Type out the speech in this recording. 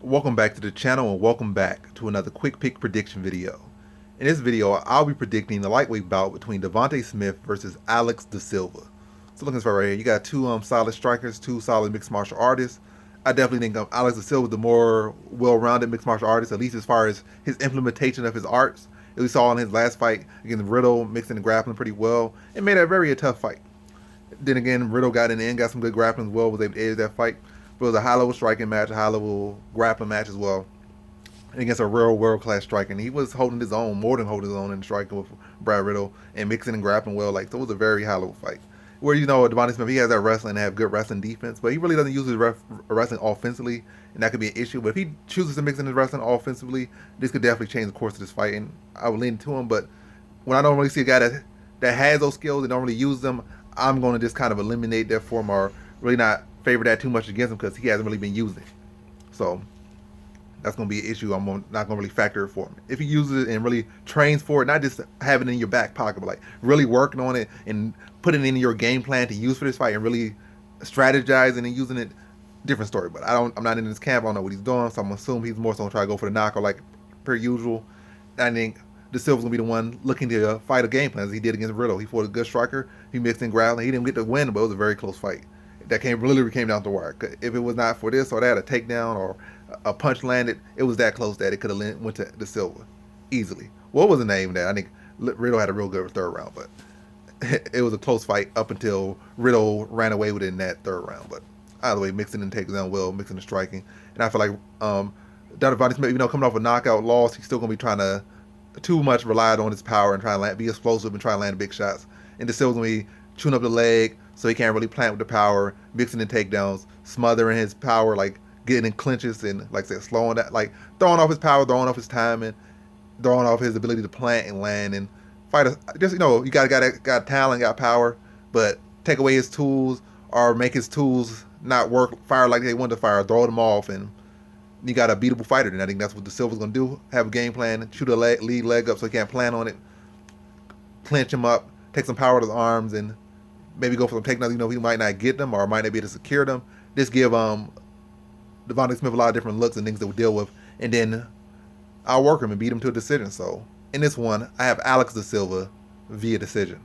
Welcome back to the channel and welcome back to another quick pick prediction video. In this video, I'll be predicting the lightweight bout between Devonte Smith versus Alex De Silva. So looking at this right here, you got two solid strikers, two solid mixed martial artists. I definitely think Alex De Silva is the more well-rounded mixed martial artist, at least as far as his implementation of his arts. As we saw in his last fight against Riddle, mixing and grappling pretty well, and made it a tough fight. Then again, Riddle got in the end, got some good grappling as well, was able to edge that fight. But it was a high-level striking match, a high-level grappling match as well, against a real world-class striker. And he was holding his own, more than holding his own in the striking with Brad Riddle and mixing and grappling well. So it was a very high-level fight. Where, Devonte Smith, he has that wrestling and have good wrestling defense, but he really doesn't use his wrestling offensively, and that could be an issue. But if he chooses to mix in his wrestling offensively, this could definitely change the course of this fight, and I would lean to him. But when I don't really see a guy that has those skills and don't really use them, I'm going to just kind of eliminate that form or really not favor that too much against him because he hasn't really been using it. So that's going to be an issue I'm not going to really factor it for him. If he uses it and really trains for it, not just having it in your back pocket, but like really working on it and putting it in your game plan to use for this fight and really strategizing and using it, different story. But I'm not in this camp. I don't know what he's doing, so I'm going to assume he's more so going to try to go for the knockout like per usual. I think De Silva's going to be the one looking to fight a game plan as he did against Riddle. He fought a good striker. He mixed in grappling. He didn't get the win, but it was a very close fight. That literally came down to wire. If it was not for this or that, a takedown or a punch landed, it was that close that it could have went to De Silva easily. What was the name that I think Riddle had a real good third round, but it was a close fight up until Riddle ran away with it in that third round. But either way, mixing and takedown well, mixing and striking, and I feel like Devonte Smith, coming off a knockout loss, he's still gonna be trying to too much relied on his power and trying to be explosive and try to land big shots. And De Silva's gonna be chewing up the leg, so he can't really plant with the power, mixing in takedowns, smothering his power, like getting in clinches and, like I said, slowing that, like throwing off his power, throwing off his timing, throwing off his ability to plant and land and fight. You got talent, got power, but take away his tools or make his tools not work, fire like they want to fire, throw them off, and you got a beatable fighter. And I think that's what De Silva's gonna do. Have a game plan, shoot a lead leg up so he can't plan on it, clinch him up, take some power to the arms, and maybe go for some takedowns. He might not get them or might not be able to secure them. Just give Devonte Smith a lot of different looks and things to deal with, and then I'll work him and beat him to a decision. So in this one, I have Alex De Silva via decision.